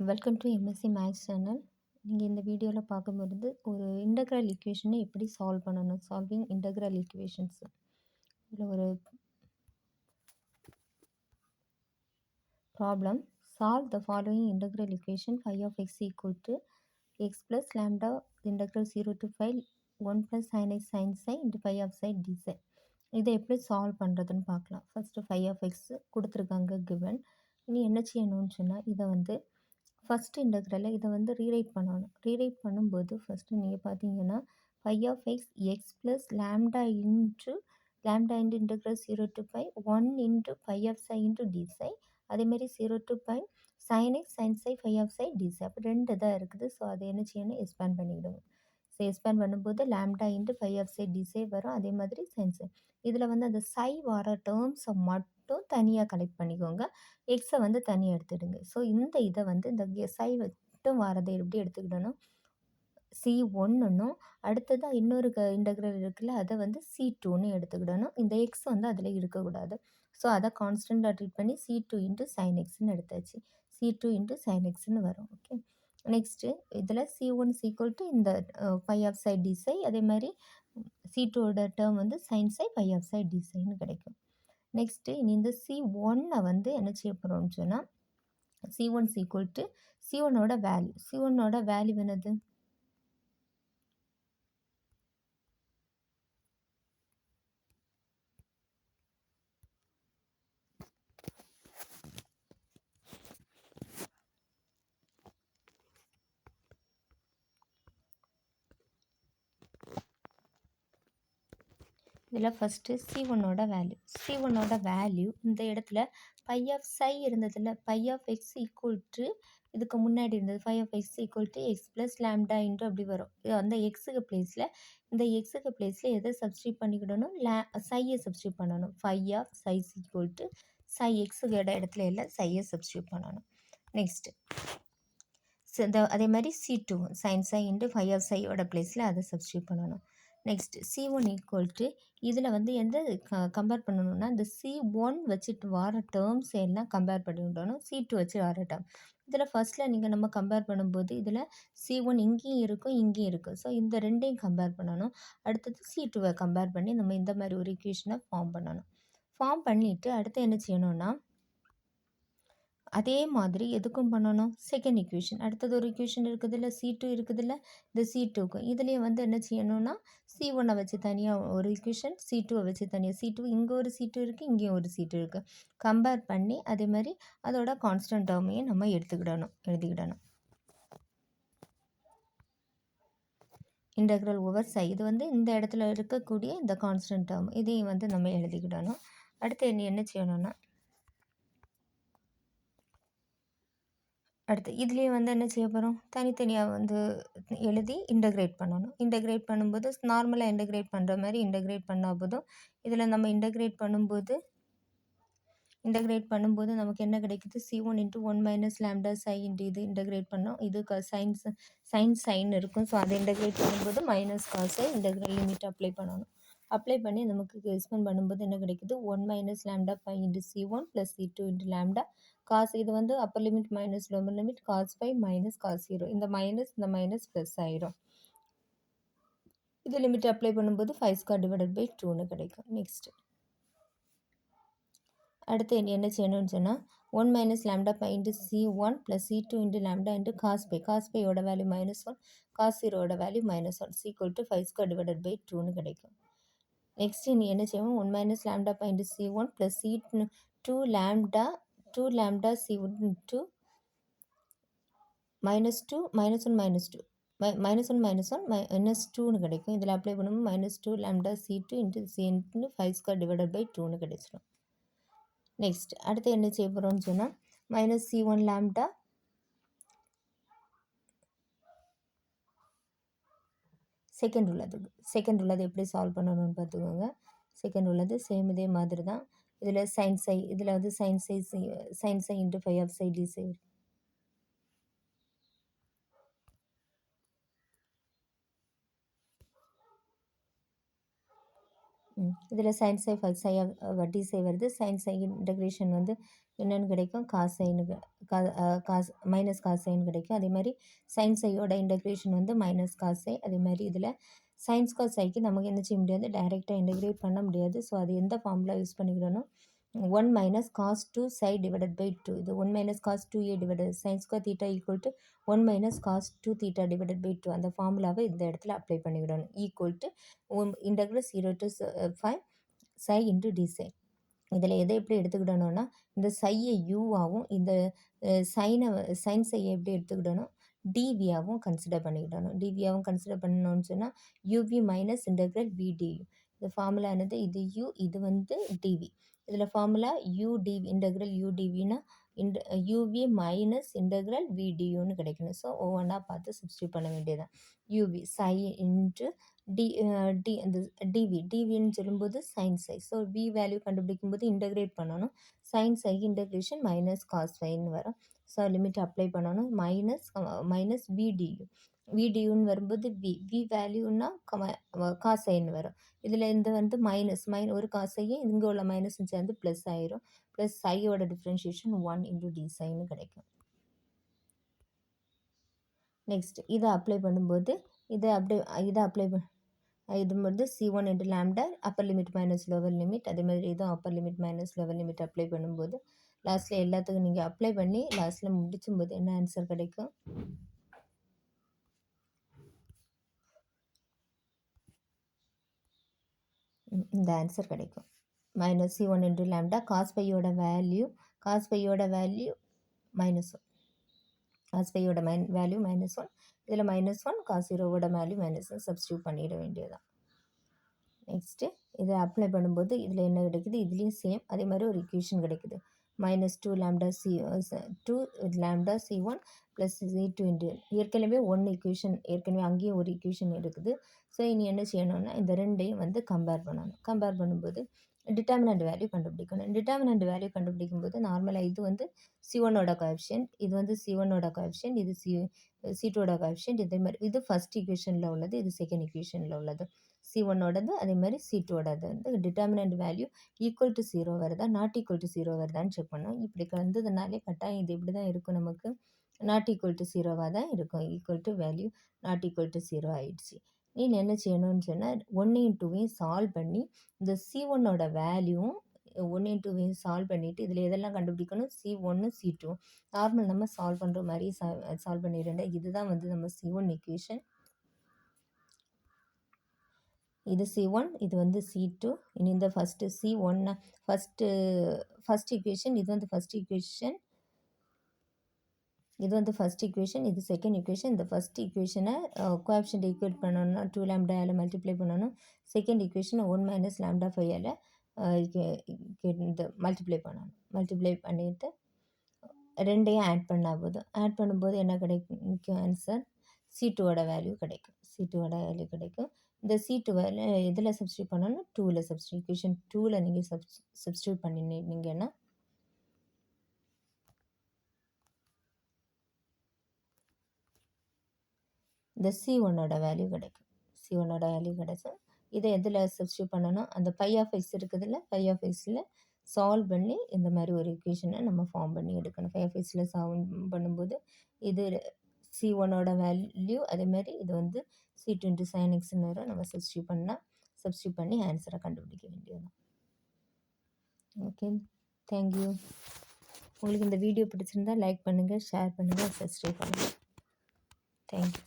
Welcome to MSc maths channel. நீங்கள் இந்த வீடியோவில் பார்க்கும்போது ஒரு இன்டெக்ரல் ஈக்குவேஷனை எப்படி சால்வ் பண்ணணும், சால்விங் இன்டெக்ரல் ஈக்குவேஷன்ஸ். இதில் ஒரு problem. Solve the following integral equation phi of x equal to x plus lambda integral 0 to 5 1 plus sine x sine psi into phi of psi d psi. இதை எப்படி solve பண்ணுறதுன்னு பார்க்கலாம். First phi of x கொடுத்துருக்காங்க given. இனி என்ன செய்யணும்னு சொன்னால் இதை வந்து ஃபஸ்ட் இன்டெக்ரலில் இதை வந்து ரீரைட் பண்ணணும். ரீரைட் பண்ணும்போது ஃபஸ்ட்டு நீங்கள் பார்த்தீங்கன்னா phi of x x plus lambda into integral 0 to 5 1 into phi of psi into d psi. அதேமாரி 0 to 5 sine x sine psi phi of psi d psi. அப்போ ரெண்டு தான் இருக்குது. ஸோ அதை என்ன செய்யணும், எக்ஸ்பேண்ட் பண்ணிவிடுங்க. ஸோ எக்ஸ்பேண்ட் பண்ணும்போது lambda into phi of psi டிசை வரும். அதே மாதிரி சைன் சை. இதில் வந்து அந்த சை வர டேர்ம்ஸை மட்டும் தனியாக கலெக்ட் பண்ணிக்கோங்க. எக்ஸை வந்து தனியாக எடுத்துடுங்க. ஸோ இந்த இதை வந்து இந்த சை மட்டும் வரதை எப்படி எடுத்துக்கிடணும், C1ன்னும் அடுத்ததாக இன்னொரு இன்டெக்ரல் இருக்குல்ல அதை வந்து C2ன்னு எடுத்துக்கிடணும். இந்த எக்ஸ் வந்து அதில் இருக்கக்கூடாது. ஸோ அதை கான்ஸ்டண்ட்டாக ட்ரீட் பண்ணி C2 இன்ட்டு சைன் எக்ஸ்ன்னு எடுத்தாச்சு. C2 இன்ட்டு சைன் எக்ஸ்ன்னு வரும். ஓகே, நெக்ஸ்ட்டு இதில் C1 ஈக்குவல் டு இந்த ஃபை ஆஃப் சை டிசை. அதே மாதிரி C2ஓட டேர்ம் வந்து சைன் சை ஃபை ஆஃப் சை டிசைன்னு கிடைக்கும். நெக்ஸ்ட்டு இனி இந்த C1 வந்து என்ன செய்ய போகிறோம்னு சொன்னால் C1 ஈக்குவல் டு C1ஓட வேல்யூ. C1ஓட வேல்யூ என்னது, இதில் ஃபஸ்ட்டு C1ஓட வேல்யூ இந்த இடத்துல பை ஆஃப் சை இருந்ததில்ல, phi of x equal to இதுக்கு முன்னாடி இருந்தது phi of x equal to x plus lambda into அப்படி வரும். அந்த எக்ஸுக்கு பிளேஸில் எதை சப்ஸ்டியூட் பண்ணிக்கிடணும், சையை சப்ஸ்டியூட் பண்ணணும். Phi of psi equal to psi எக்ஸுக்கு இடத்துல எல்லாம் சையை சப்ஸ்டியூட் பண்ணணும். நெக்ஸ்ட்டு அதே மாதிரி C2 sine psi into phi of சையோட பிளேஸில் அதை சப்ஸ்டியூட் பண்ணணும். நெக்ஸ்ட் C1 ஈக்குவல் டு இதில் வந்து எந்த கம்பேர் பண்ணணும்னா இந்த C1 வச்சுட்டு வர டேர்ம்ஸ் எல்லாம் கம்பேர் பண்ணி விடணும். C2 வச்சு வர டேர்ம் இதில் ஃபஸ்ட்டில் நீங்கள் நம்ம கம்பேர் பண்ணும்போது இதில் C1 இங்கேயும் இருக்கும் இங்கேயும் இருக்குது. ஸோ இந்த ரெண்டையும் கம்பேர் பண்ணணும். அடுத்தது C2வை கம்பேர் பண்ணி நம்ம இந்த மாதிரி ஒரு ஈக்குவேஷனை ஃபார்ம் பண்ணணும். ஃபார்ம் பண்ணிவிட்டு அடுத்து என்ன செய்யணும்னா அதே மாதிரி எதுக்கும் பண்ணணும், செகண்ட் ஈக்குவேஷன். அடுத்தது ஒரு ஈக்குவேஷன் இருக்குதுல்ல, C2 இருக்குதுல்ல, இந்த C2க்கும் இதுலேயும் வந்து என்ன செய்யணும்னா C1 வச்சு தனியாக ஒரு ஈக்குவேஷன், C2 வச்சு தனியாக. C2 இங்கே ஒரு C2 இருக்குது, இங்கேயும் ஒரு C2 இருக்குது. கம்பேர் பண்ணி அதே மாதிரி அதோட கான்ஸ்டன்ட் டேர்மையும் நம்ம எழுதிக்கிடணும். இன்டெக்ரல் ஓவர் சை, இது வந்து இந்த இடத்துல இருக்கக்கூடிய இந்த கான்ஸ்டன்ட் டேர்ம், இதையும் வந்து நம்ம எழுதிக்கிடணும். அடுத்து என்ன செய்யணும்னா அடுத்து இதுலேயே வந்து என்ன செய்ய போகிறோம், தனித்தனியாக வந்து எழுதி இன்டெக்ரேட் பண்ணணும். இன்டெக்ரேட் பண்ணும்போது நார்மலாக இன்டெக்ரேட் பண்ணுற மாதிரி இன்டெக்ரேட் பண்ணால் போதும். இதில் நம்ம இன்டெக்ரேட் பண்ணும்போது நமக்கு என்ன கிடைக்குது, C1 இன்ட்டு 1 மைனஸ் லேம்டா சை இன்ட்டு இது இன்டெக்ரேட் பண்ணோம். இது சைன் இருக்கும். ஸோ அதை இன்டெக்ரேட் பண்ணும்போது மைனஸ் காசை இன்டெக்ரல் லிமிட் அப்ளை பண்ணி நமக்கு எக்ஸ்பெண்ட் பண்ணும்போது என்ன கிடைக்குது, 1 minus lambda pi into C1 plus C2 into lambda cos. இது வந்து upper limit minus lower limit cos pi minus cos 0. இந்த மைனஸ் ப்ளஸ் ஆயிரும். இது லிமிட் அப்ளை பண்ணும்போது 5² / 2ன்னு கிடைக்கும். நெக்ஸ்ட் அடுத்து என்ன செய்யணும்னு சொன்னால் 1 minus lambda pi into C1 plus C2 into lambda into cos பையோட வேல்யூ -1 காஸ் 0ஓட வேல்யூ -1 ஈக்குவல் டு 5² / 2ன்னு கிடைக்கும். நெக்ஸ்ட் நீ என்ன செய்வோம், 1 minus lambda pi into C1 plus C2 lambda C1 into -2 -1 -2ன்னு கிடைக்கும். இதில் அப்ளை பண்ணும்போது -2 lambda C2 into C into 5² / 2ன்னு கிடைச்சிடும். நெக்ஸ்ட் அடுத்து என்ன செய்ய போகிறோம்னு சொன்னால் -C1 லேம்டா செகண்ட் உள்ளது எப்படி சால்வ் பண்ணணும்னு பார்த்துக்கோங்க. செகண்ட் உள்ளது சேம் இதே மாதிரி தான். இதில் இதில் வந்து sine psi into phi of psi d psi. இதில் சைன் சை ஃபை சை வட்டி சை வருது. சைன் சை இன்டகிரேஷன் வந்து என்னென்னு கிடைக்கும், காஸ் சைனுக்கு காஸ் மைனஸ் காஸ் சைன் கிடைக்கும். அதே மாதிரி சைன் சையோட இன்டகிரேஷன் வந்து மைனஸ் காஸ் சை. அதே மாதிரி இதில் சைன்ஸ் காஸ் சைக்கு நமக்கு என்ன செய்ய முடியாது, டைரெக்டாக இன்டகிரேட் பண்ண முடியாது. ஸோ அது எந்த formula use பண்ணிக்கிறோன்னா 1 minus cos 2 psi divided by 2. இது 1 minus cos 2a divided sin square theta equal to 1 minus cos 2 theta divided by 2. அந்த ஃபார்முலாவை இந்த இடத்துல அப்ளை பண்ணிவிடணும். Equal to integral 0 to 5 psi into d psi. இதில் எதை எப்படி எடுத்துக்கிடணும்னா இந்த சையை யூவாகவும் இந்த சைன் சையை எப்படி எடுத்துக்கிடணும், டிவியாகவும் கன்சிடர் பண்ணிக்கிடணும். டிவியாகவும் கன்சிடர் பண்ணணும்னு சொன்னால் யூவி மைனஸ் இன்டகிரல் விடியூ. இந்த ஃபார்முலா என்னது, இது யூ, இது வந்து டிவி. இதில் ஃபார்முலா யூடிவி இன்டகிரல் யூடிவினா யூவி மைனஸ் இன்டகிரல் விடியூன்னு கிடைக்கணும். ஸோ ஒவ்வொன்றா பார்த்து சப்ஸ்டியூட் பண்ண வேண்டியதான். யூவி சை இன்ட்டு டி அந்த டிவின்னு சொல்லும்போது sine psi. So v value கண்டுபிடிக்கும் போது இன்டகிரேட் பண்ணணும். Sine psi integration minus cos ஃபைன்னு வரும். ஸோ லிமிட் அப்ளை பண்ணணும். Minus v d u. விடியூன்னு வரும்போது வி வேல்யூன்னா காஸ் சைன்னு வரும். இதில் இந்த வந்து மைனஸ் ஒரு காசையும் இங்கே உள்ள மைனஸும் சேர்ந்து ப்ளஸ் ஆயிரும். ப்ளஸ் சையோட டிஃப்ரென்ஷியேஷன் 1 இன்டூ டி சைன்னு கிடைக்கும். நெக்ஸ்ட் இதை அப்ளை பண்ணும்போது இதை அப்ளை இது வந்து C1 into lambda Appar limit minus lower limit. அதே மாதிரி இதுவும் Appar limit minus lower limit apply பண்ணும்போது லாஸ்ட்டில் எல்லாத்துக்கும் நீங்கள் அப்ளை பண்ணி லாஸ்ட்டில் முடிச்சும்போது என்ன ஆன்சர் கிடைக்கும், இந்த ஆன்சர் கிடைக்கும். Minus C1 into lambda cos பையோட வேல்யூ -1, காஸ் பையோட வேல்யூ -1, இதில் -1 காஸ் 0வோட வேல்யூ -1 சப்ஸ்டியூட் பண்ணிட வேண்டியதுதான். நெக்ஸ்ட்டு இதை அப்ளை பண்ணும்போது இதில் என்ன கிடைக்குது, இதுலேயும் சேம் அதே மாதிரி ஒரு இக்குவேஷன் கிடைக்குது. -2 lambda C1 plus C2 into ஏற்கனவே ஏற்கனவே அங்கேயும் ஒரு இக்குவேஷன் இருக்குது. ஸோ இனி என்ன செய்யணும்னா இந்த ரெண்டையும் வந்து கம்பேர் பண்ணணும். கம்பேர் பண்ணும்போது டிட்டர்மினன்ட் வேல்யூ கண்டுபிடிக்கணும். டிட்டர்மினன்ட் வேல்யூ கண்டுபிடிக்கும்போது நார்மலாக இது வந்து C1ஓட கோஎஃபிஷியன்ட், இது வந்து C1ஓட கோஎஃபிஷியன்ட், இது C2ஓட கோஎஃபிஷியன்ட். இதே மாதிரி இது ஃபஸ்ட் இக்குவேஷனில் உள்ளது, இது செகண்ட் இக்குவேஷனில் உள்ளது. C1ஓடது அதே மாதிரி C2ஓடது வந்து டிட்டர்மினன்ட் வேல்யூ ஈக்குவல் டு 0 வருதா நாட் ஈக்குவல் டு 0 வருதான்னு செக் பண்ணணும். இப்படி வந்ததுனாலே கட்டாயம் இது இப்படி தான் இருக்கும், நமக்கு நாட் ஈக்குவல் டு 0வாக தான் இருக்கும். Equal to value not equal to 0 ஆயிடுச்சு. நீ என்ன செய்யணும்னு சொன்னால் 1 2வையும் சால்வ் பண்ணி இந்த C1ஓட வேல்யூவும் 1 2வையும் சால்வ் பண்ணிவிட்டு இதில் எதெல்லாம் கண்டுபிடிக்கணும், C1 C2 நார்மல் நம்ம சால்வ் பண்ணுற மாதிரி சால்வ் பண்ணிடுறேன். இதுதான் வந்து நம்ம C1 இக்குவேஷன், இது C1, இது வந்து C2. இனி இந்த ஃபஸ்ட்டு C1 ஃபஸ்ட் இக்குவேஷன், இது வந்து ஃபஸ்ட் இக்குவேஷன், இது செகண்ட் இக்குவேஷன். இந்த ஃபஸ்ட் இக்குவேஷனை கோஎஃபிஷியன்ட் ஈக்குவேட் பண்ணணும்னா 2 லேம்டாவில் மல்டிப்ளை பண்ணணும். செகண்ட் இக்குவேஷனை 1 மைனஸ் லேம்டா 5ஆல் மல்டிப்ளை பண்ணணும். மல்டிப்ளை பண்ணிவிட்டு ரெண்டையும் ஆட் பண்ணால் போதும். ஆட் பண்ணும்போது என்ன கிடைக்கும் ஆன்சர், C2ஓட வேல்யூ கிடைக்கும். இந்த C2 வேல்யூ எதில் சப்ஸ்டியூட் பண்ணணும், 2ல் இக்குவேஷன் 2ல் நீங்கள் சப்ஸ்டியூட் பண்ணினீங்கன்னா இந்த C1ஓட வேல்யூ கிடைக்கும். இதை எதில் சப்ஸ்டியூட் பண்ணணும், அந்த பை ஆஃப் எக்ஸ் இருக்குதுல்ல, பை ஆஃப் எக்ஸில் சால்வ் பண்ணி இந்த மாதிரி ஒரு இக்குவேஷனை நம்ம ஃபார்ம் பண்ணி எடுக்கணும். பை ஆஃப் எக்ஸில் சால்வ் பண்ணும்போது இது C1ஓட வேல்யூ, அதே மாதிரி இது வந்து C2 இன்ட்டு சைன் எக்ஸ்ன்னு வரும். நம்ம சப்ஸ்டியூட் பண்ணி ஆன்சரை கண்டுபிடிக்க வேண்டியது. Okay, thank you. உங்களுக்கு இந்த வீடியோ பிடிச்சிருந்தா லைக் பண்ணுங்கள், ஷேர் பண்ணுங்கள், சப்ஸ்கிரைப் பண்ணுங்கள். தேங்க்யூ.